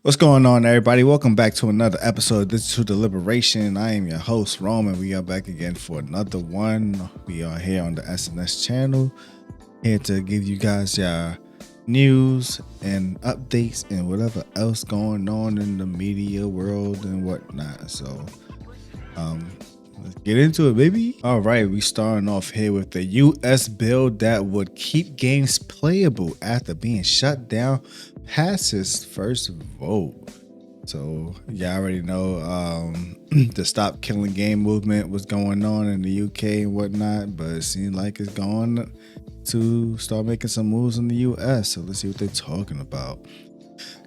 What's going on, everybody? Welcome back to another episode of Digital Deliberation. I am your host, Roman. We are back again for another one. We are here on the SNS channel, here to give you guys your news and updates and whatever else going on in the media world and whatnot. So, let's get into it, baby. All right, we starting off here with the U.S. bill that would keep games playable after being shut down passes first vote. So y'all already know the Stop Killing Game movement was going on in the UK and whatnot, but it seems like it's going to start making some moves in the US. So let's see what they're talking about.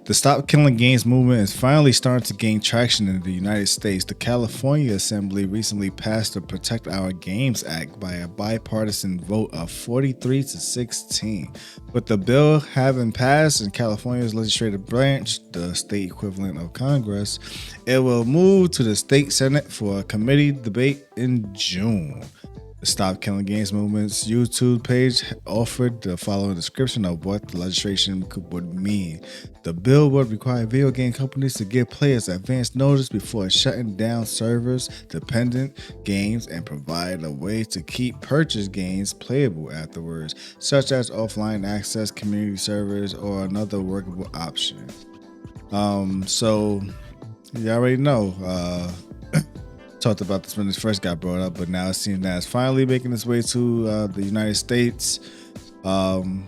The Stop Killing Games movement is finally starting to gain traction in the United States. The California Assembly recently passed the Protect Our Games Act by a bipartisan vote of 43 to 16. With the bill having passed in California's legislative branch, the state equivalent of Congress, it will move to the state Senate for a committee debate in June. The Stop Killing Games movement's YouTube page offered the following description of what the legislation would mean. The bill would require video game companies to give players advance notice before shutting down servers, dependent games, and provide a way to keep purchased games playable afterwards, such as offline access, community servers, or another workable option. So you already know. Talked about this when this first got brought up, but now it seems that it's finally making its way to the United States, trying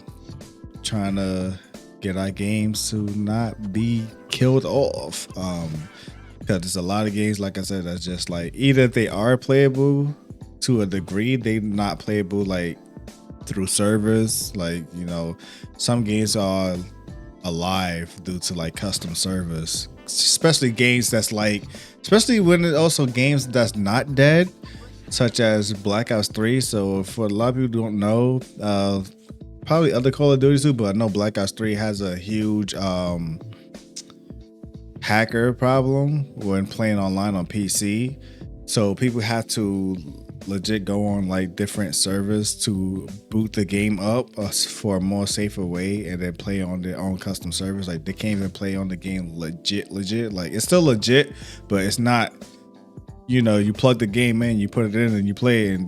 to get our games to not be killed off, because there's a lot of games, like I said, that's just like either they are playable to a degree, they're not playable like through servers, like, you know, some games are alive due to like custom servers, especially games that's like, especially when it also games that's not dead, such as Black Ops 3. So for a lot of people who don't know, probably other Call of Duty too, but I know Black Ops 3 has a huge hacker problem when playing online on PC. So people have to legit go on like different servers to boot the game up for a more safer way, and then play on their own custom servers. Like they can't even play on the game legit. Like it's still legit, but it's not, you know, you plug the game in, you put it in, and you play it,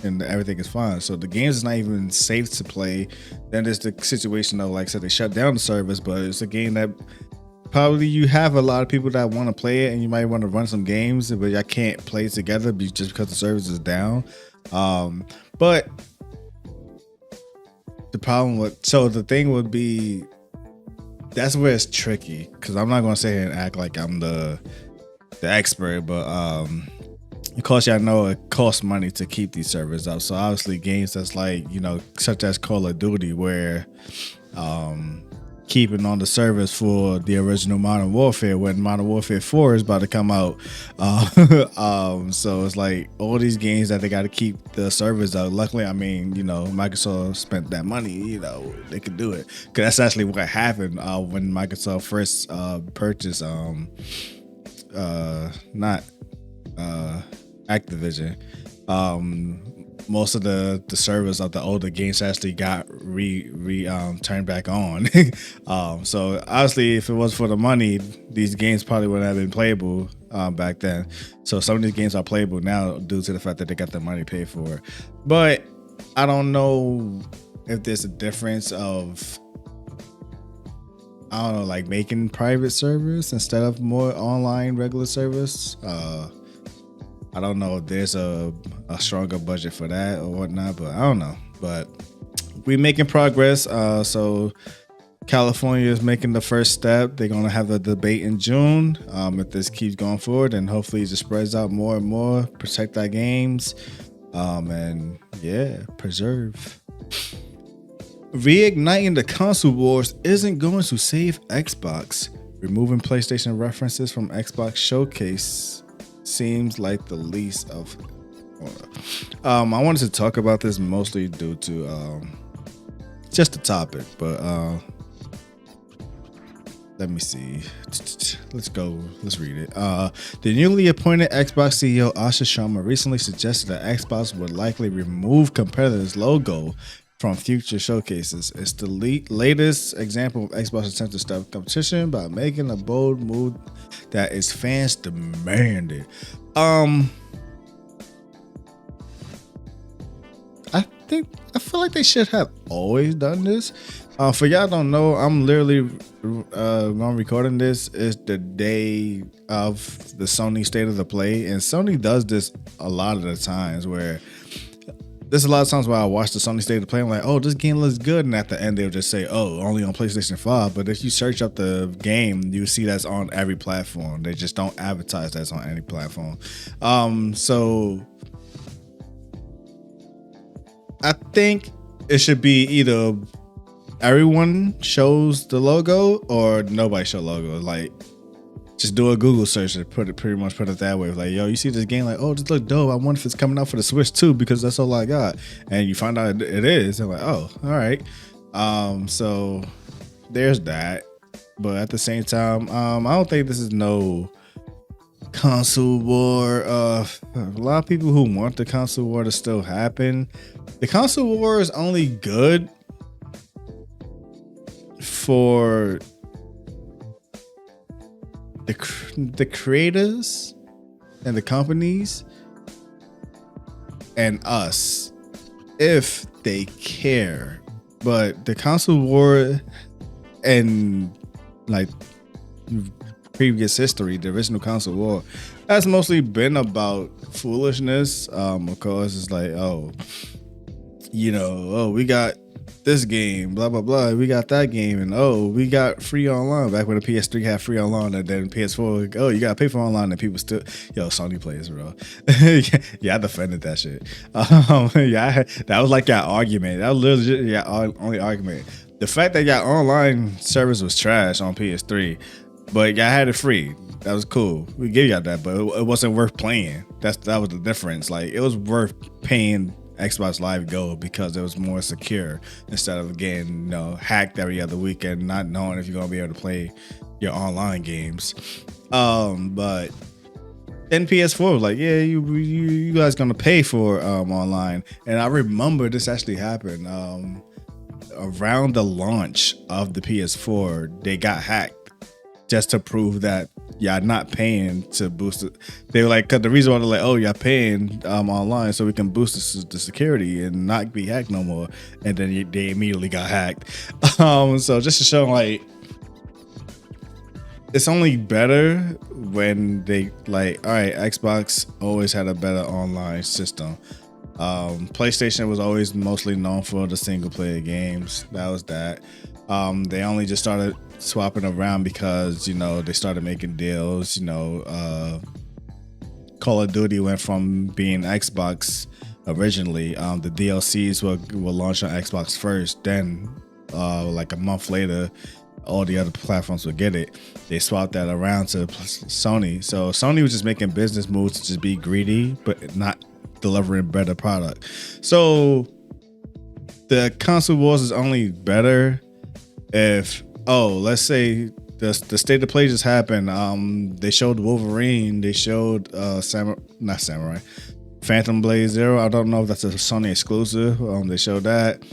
and everything is fine. So the game is not even safe to play. Then there's the situation of, like I said, they shut down the servers, but it's a game that probably you have a lot of people that want to play it, and you might want to run some games, but y'all can't play it together just because the service is down. But the problem with, so the thing would be, that's where it's tricky, because I'm not going to sit here and act like I'm the expert, but of course y'all know it costs money to keep these servers up. So obviously games that's like, you know, such as Call of Duty, where keeping on the servers for the original Modern Warfare when Modern Warfare 4 is about to come out. So it's like all these games that they got to keep the servers up. Luckily, I mean, you know, Microsoft spent that money, you know, they could do it. Because that's actually what happened when Microsoft first purchased, not Activision. Most of the servers of the older games actually got turned back on. So obviously, if it was for the money, these games probably wouldn't have been playable back then. So some of these games are playable now due to the fact that they got the money paid for. But I don't know if there's a difference of, I don't know, like making private servers instead of more online regular servers. I don't know if there's a stronger budget for that or whatnot, but I don't know. But we're making progress. So California is making the first step. They're going to have a debate in June. If this keeps going forward, and hopefully it just spreads out more and more, protect our games, and yeah, preserve. Reigniting the console wars isn't going to save Xbox. Removing PlayStation references from Xbox Showcase seems like the least of. I wanted to talk about this mostly due to just the topic, but let me see. Let's read it. The newly appointed Xbox CEO Asha Sharma recently suggested that Xbox would likely remove competitors' logo from future showcases. It's the latest example of Xbox attempt to stop competition by making a bold move that its fans demanded. I feel like they should have always done this. For y'all don't know, I'm literally I'm recording this is the day of the Sony State of the Play, and Sony does this a lot of the times where there's a lot of times where I watch the Sony State of the Play, I'm like, oh, this game looks good, and at the end they'll just say, oh, only on PlayStation 5. But if you search up the game, you see that's on every platform. They just don't advertise that's on any platform. So I think it should be either everyone shows the logo or nobody show logo. Like, just do a Google search and pretty much put it that way. Like, yo, you see this game, like, oh, this look dope. I wonder if it's coming out for the Switch too, because that's all I got. And you find out it is. I'm like, oh, all right. So there's that. But at the same time, I don't think this is no console war. A lot of people who want the console war to still happen. The console war is only good for the creators and the companies and us if they care. But the console war and like previous history, the original console war, has mostly been about foolishness. Of course, it's like, oh, we got this game, blah blah blah. We got that game, and oh, we got free online. Back when the PS3 had free online, and then PS4, like, oh, you gotta pay for online, and people still, Sony plays, bro. Yeah, I defended that shit. Yeah, that was like your argument. That was literally your only argument. The fact that your online service was trash on PS3, but y'all had it free. That was cool. We gave y'all that, but it wasn't worth playing. That was the difference. Like, it was worth paying Xbox Live Gold because it was more secure instead of getting hacked every other weekend, not knowing if you're gonna be able to play your online games. But then PS4 was like, yeah, you guys gonna pay for online. And I remember this actually happened around the launch of the PS4. They got hacked just to prove that y'all not paying to boost it. They were like, cause the reason why they're like, oh, y'all paying online so we can boost the security and not be hacked no more. And then they immediately got hacked. So just to show, like, it's only better when they like, all right, Xbox always had a better online system. PlayStation was always mostly known for the single player games. That was that. They only just started swapping around because they started making deals. Call of Duty went from being Xbox originally. The DLCs were launched on Xbox first, then like a month later all the other platforms would get it. They swapped that around to Sony. So Sony was just making business moves to just be greedy but not delivering better product. So the console wars is only better if, let's say the state of play just happened. They showed Wolverine. They showed Phantom Blade Zero. I don't know if that's a Sony exclusive. They showed that.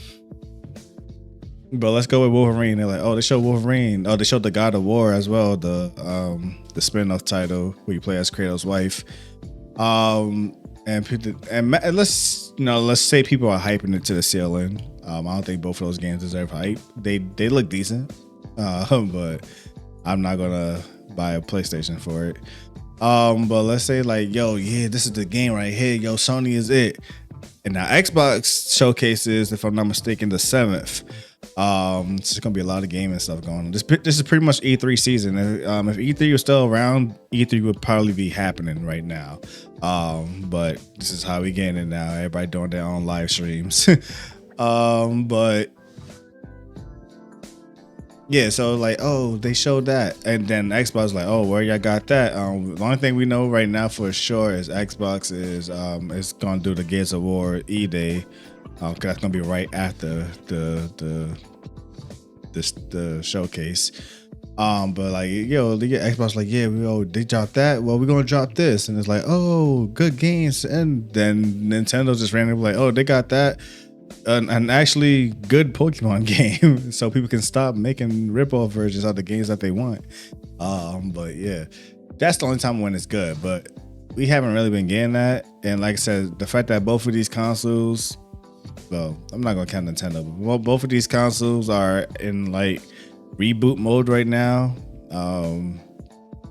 But let's go with Wolverine. They're like, oh, they showed Wolverine. Oh, they showed the God of War as well, the spin-off title where you play as Kratos' wife. And let's say people are hyping it to the ceiling. I don't think both of those games deserve hype. They look decent, but I'm not gonna buy a PlayStation for it. But let's say like, yo, yeah, this is the game right here. Yo, Sony is it. And now Xbox showcases, if I'm not mistaken, the 7th. It's just gonna be a lot of gaming stuff going on. This is pretty much E3 season. If E3 was still around, E3 would probably be happening right now. But this is how we getting it now. Everybody doing their own live streams. But yeah, so like, oh, they showed that, and then Xbox like, oh, where y'all got that? The only thing we know right now for sure is Xbox is gonna do the Gears of War E-Day. Cause that's gonna be right after the showcase. But like, yo, the Xbox like, yeah, they dropped that. Well, we're gonna drop this, and it's like, oh, good games. And then Nintendo just randomly like, oh, they got that. an actually good Pokemon game, so people can stop making rip-off versions of the games that they want. But yeah, that's the only time when it's good. But we haven't really been getting that. And like I said, the fact that both of these consoles, well, I'm not gonna count Nintendo, but both of these consoles are in like reboot mode right now.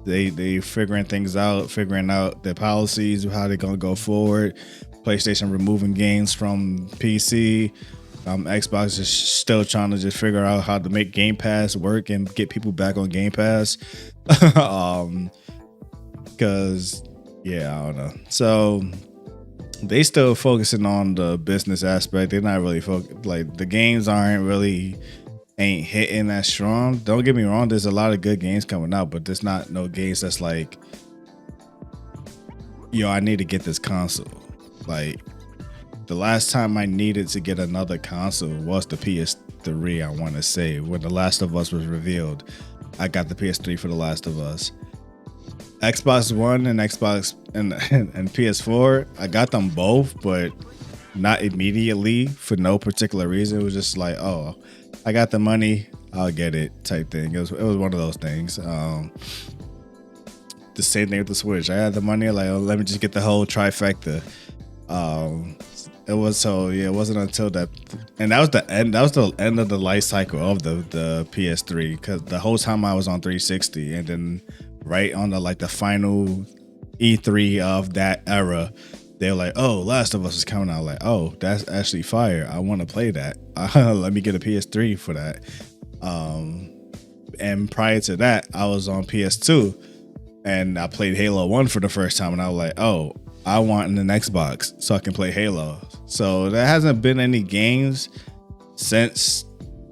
They figuring things out, figuring out their policies, how they're gonna go forward. PlayStation removing games from PC. Xbox is still trying to just figure out how to make Game Pass work and get people back on Game Pass. Because yeah, I don't know. So they still focusing on the business aspect. They're not really like the games ain't hitting that strong. Don't get me wrong, there's a lot of good games coming out, but there's not no games that's like, I need to get this console. Like the last time I needed to get another console was the PS3, I want to say. When The Last of Us was revealed, I got the PS3 for The Last of Us. Xbox One and Xbox and PS4, I got them both, but not immediately for no particular reason. It was just like, oh, I got the money, I'll get it type thing. It was one of those things. The same thing with the Switch. I had the money, like, oh, let me just get the whole trifecta. It wasn't until that, and that was the end. That was the end of the life cycle of the PS3, because the whole time I was on 360, and then right on the final E3 of that era, they were like, "Oh, Last of Us is coming out." Like, "Oh, that's actually fire. I want to play that. Let me get a PS3 for that." And prior to that, I was on PS2, and I played Halo 1 for the first time, and I was like, "Oh, I want an Xbox so I can play Halo." So there hasn't been any games since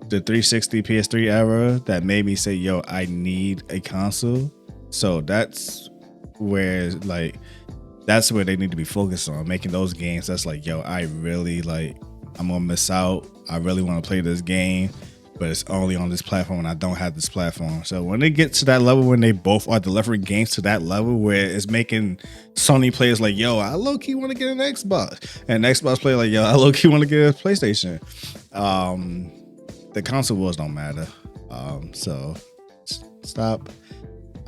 the 360 PS3 era that made me say, "Yo, I need a console." So that's where they need to be focused on, making those games that's like, "Yo, I really I'm gonna miss out. I really want to play this game, but it's only on this platform and I don't have this platform." So when they get to that level, when they both are delivering games to that level where it's making Sony players like, "Yo, I low-key want to get an Xbox," and Xbox player like, "Yo, I low-key want to get a PlayStation," the console wars don't matter. So stop.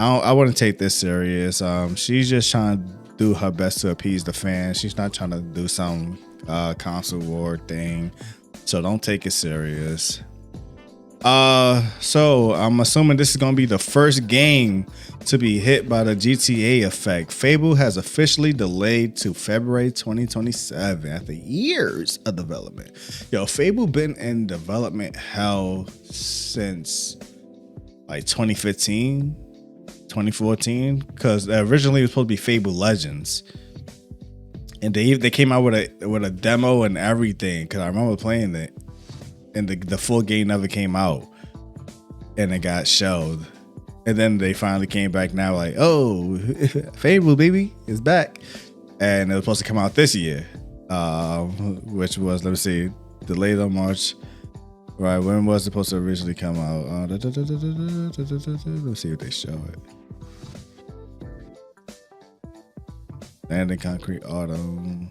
I wouldn't take this serious. She's just trying to do her best to appease the fans. She's not trying to do some console war thing. So don't take it serious. So I'm assuming this is gonna be the first game to be hit by the GTA effect. Fable has officially delayed to February 2027 after years of development. Yo, Fable been in development hell since like 2015, 2014, because originally it was supposed to be Fable Legends, and they came out with a demo and everything. Because I remember playing it. And the full game never came out, and it got shelved. And then they finally came back now, like, "Oh, Fable baby is back," and it was supposed to come out this year, which was, let me see, delayed on March. Right, when was it supposed to originally come out? Let's see if they show it. Landing Concrete Autumn.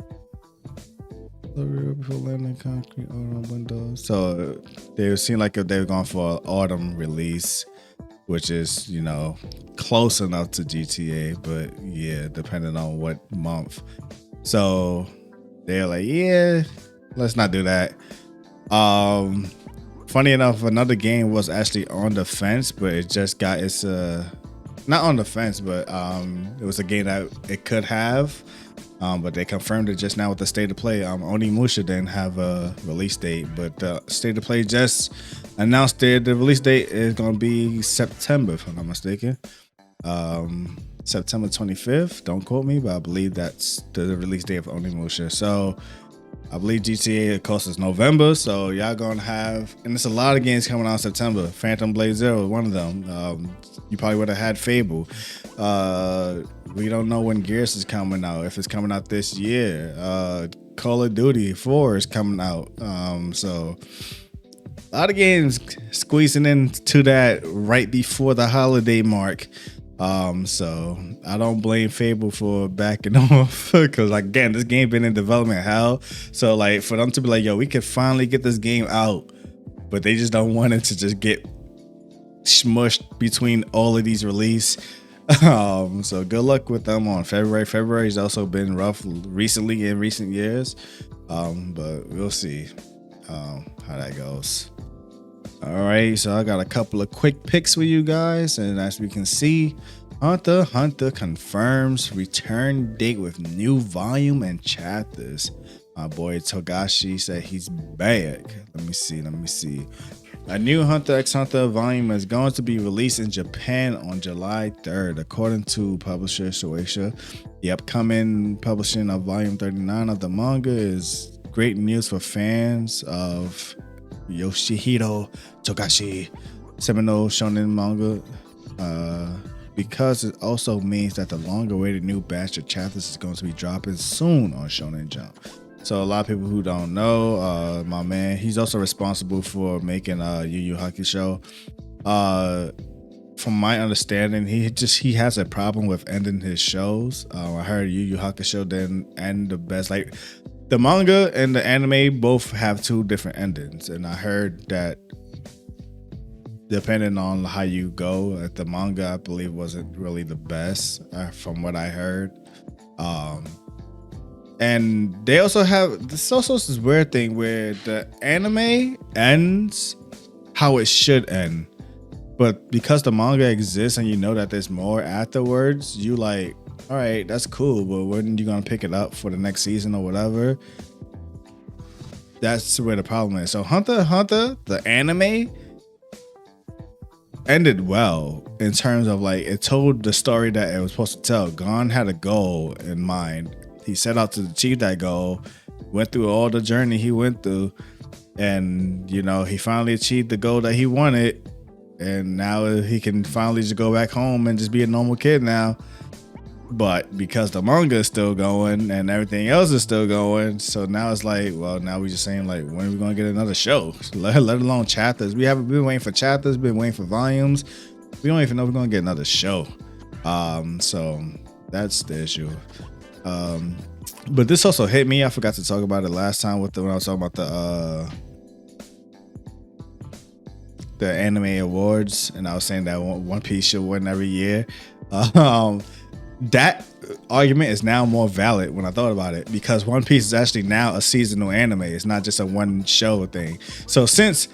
Before landing concrete autumn windows. So they seem like if they were going for an autumn release, which is, close enough to GTA, but yeah, depending on what month. So they're like, yeah, let's not do that. Funny enough, another game was actually on the fence, but it just got not on the fence, but it was a game that it could have. But they confirmed it just now with the State of Play. Onimusha didn't have a release date, but the State of Play just announced the release date is going to be September, if I'm not mistaken. September 25th. Don't quote me, but I believe that's the release date of Onimusha. So I believe GTA, of course, is November. So y'all going to have, and there's a lot of games coming out in September. Phantom Blade Zero is one of them. You probably would have had Fable. We don't know when Gears is coming out, if it's coming out this year. Call of Duty 4 is coming out. So a lot of games squeezing into that right before the holiday mark. So I don't blame Fable for backing off because again, this game been in development hell. So like for them to be like, yo, we could finally get this game out, but they just don't want it to just get smushed between all of these release. So good luck with them on February. February's also been rough recently in recent years. But we'll see how that goes. All right, so I got a couple of quick picks for you guys, and as we can see, Hunter x Hunter confirms return date with new volume and chapters. My boy Togashi said he's back. Let me see. A new Hunter x Hunter volume is going to be released in Japan on July 3rd, according to publisher Shueisha. The upcoming publishing of volume 39 of the manga is great news for fans of Yoshihiro Togashi seminal shonen manga, because it also means that the long-awaited new batch of chapters is going to be dropping soon on Shonen Jump. So a lot of people who don't know, my man, he's also responsible for making Yu Yu Hakusho. From my understanding, he has a problem with ending his shows. I heard Yu Yu Hakusho didn't end the best. Like the manga and the anime both have two different endings, and I heard that depending on how you go, the manga I believe wasn't really the best from what I heard. And they also have this weird thing where the anime ends how it should end, but because the manga exists and you know that there's more afterwards, you like, all right, that's cool, but when are you gonna pick it up for the next season or whatever? That's where the problem is. So Hunter x Hunter, the anime, ended well in terms of like it told the story that it was supposed to tell. Gon had a goal in mind. He set out to achieve that goal, went through all the journey he went through, and he finally achieved the goal that he wanted, and now he can finally just go back home and just be a normal kid now. But because the manga is still going and everything else is still going, so now it's like, well, now we're just saying like, when are we gonna get another show? Let alone chapters. We haven't been waiting for chapters, been waiting for volumes. We don't even know if we're gonna get another show. So that's the issue. But this also hit me. I forgot to talk about it last time when I was talking about the anime awards, and I was saying that One Piece should win every year. That argument is now more valid when I thought about it, because One Piece is actually now a seasonal anime. It's not just a one show thing. So since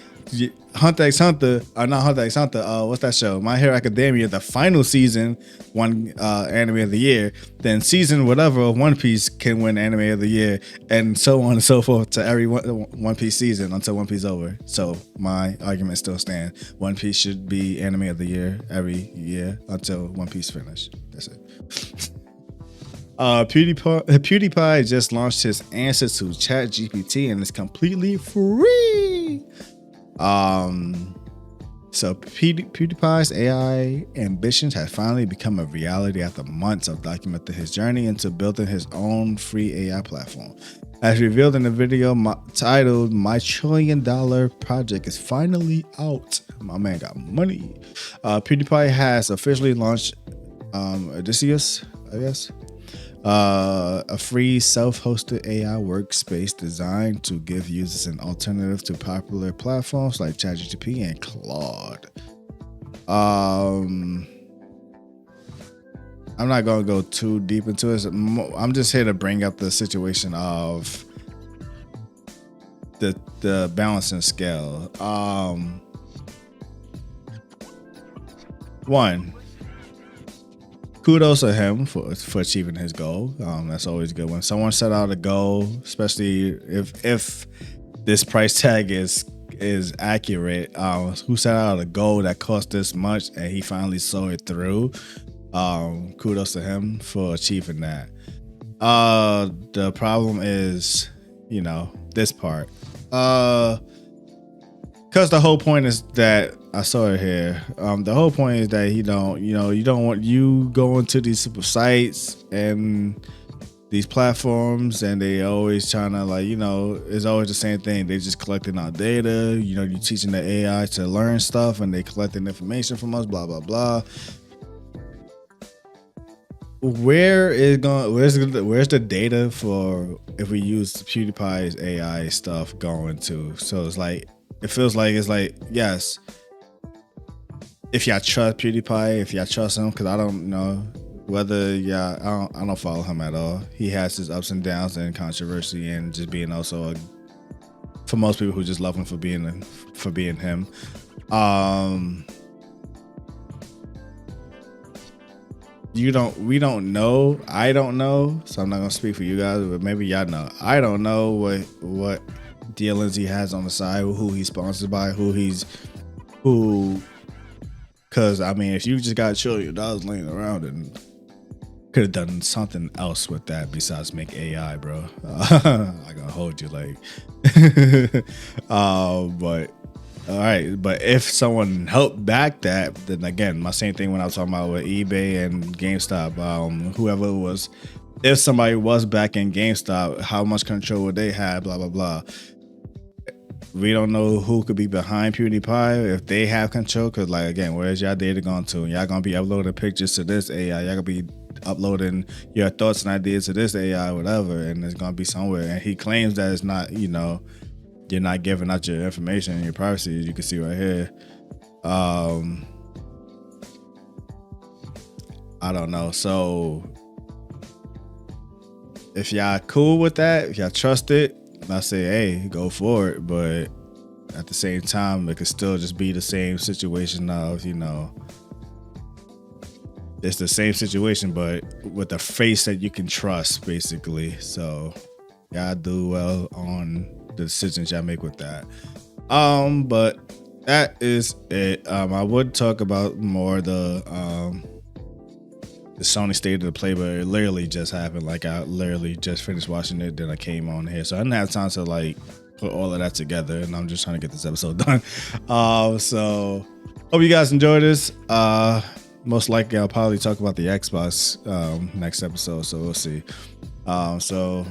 Hunter x Hunter, or not Hunter x Hunter, what's that show? My Hero Academia, the final season won anime of the year, then season whatever of One Piece can win anime of the year, and so on and so forth to every One Piece season until One Piece is over. So my argument still stands. One Piece should be anime of the year every year until One Piece finished. That's it. PewDiePie just launched his answer to ChatGPT, and it's completely free. So PewDiePie's AI ambitions have finally become a reality after months of documenting his journey into building his own free AI platform. As revealed in the video titled "My $1 Trillion Project is finally out." My man got money. PewDiePie has officially launched Odysseus, I guess. A free self-hosted AI workspace designed to give users an alternative to popular platforms like ChatGPT and Claude. I'm not going to go too deep into this. I'm just here to bring up the situation of the balancing scale. One, kudos to him for achieving his goal. That's always good when someone set out a goal, especially if this price tag is accurate. Who set out a goal that cost this much and he finally saw it through. Kudos to him for achieving that. The problem is, this part. Because the whole point is that I saw it here. The whole point is that you don't want you going to these super sites and these platforms, and they always trying to it's always the same thing. They just collecting our data. You teaching the AI to learn stuff, and they collecting information from us. Blah blah blah. where's the data for if we use PewDiePie's AI stuff going to? So it's like, it feels like it's like, yes, if y'all trust PewDiePie, if y'all trust him, because I don't know whether I don't follow him at all. He has his ups and downs and controversy and just being also for most people who just love him for being him. We don't know. I don't know, so I'm not gonna speak for you guys, but maybe y'all know. I don't know what dealings he has on the side, who he's sponsored by, because I mean, if you just got $1 trillion laying around and could have done something else with that besides make AI, bro. I gotta hold you like, but. All right, but if someone helped back that, then again, my same thing when I was talking about with eBay and GameStop, whoever it was, if somebody was back in GameStop, how much control would they have, blah, blah, blah. We don't know who could be behind PewDiePie, if they have control, because like, again, where's y'all data going to? Y'all gonna be uploading pictures to this AI, y'all gonna be uploading your thoughts and ideas to this AI, whatever, and it's gonna be somewhere. And he claims that it's not, you're not giving out your information and your privacy, as you can see right here. I don't know. So if y'all cool with that, if y'all trust it, I say, hey, go for it. But at the same time, it could still just be the same situation of, it's the same situation, but with a face that you can trust, basically. So y'all do well on the decisions y'all make with that. But that is it. I would talk about more the Sony State of the Play, but it literally just happened. Like, I literally just finished watching it, then I came on here, so I didn't have time to like put all of that together, and I'm just trying to get this episode done. So hope you guys enjoy this. Most likely I'll probably talk about the Xbox next episode, so we'll see. So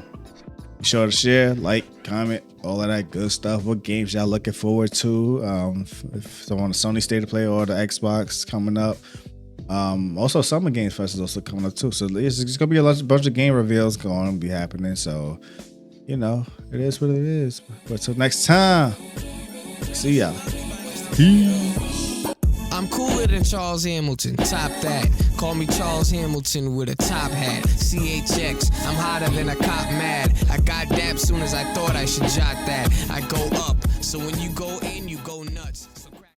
be sure to share, like, comment, all of that good stuff. What games y'all looking forward to? If on the Sony State of Play or the Xbox coming up. Also, Summer Games Fest is also coming up too. So it's gonna be a bunch of game reveals going to be happening. So, it is what it is. But till next time, see y'all. Peace. I'm cooler than Charles Hamilton, top that. Call me Charles Hamilton with a top hat. CHX, I'm hotter than a cop mad. I got dap soon as I thought I should jot that. I go up, so when you go in, you go nuts.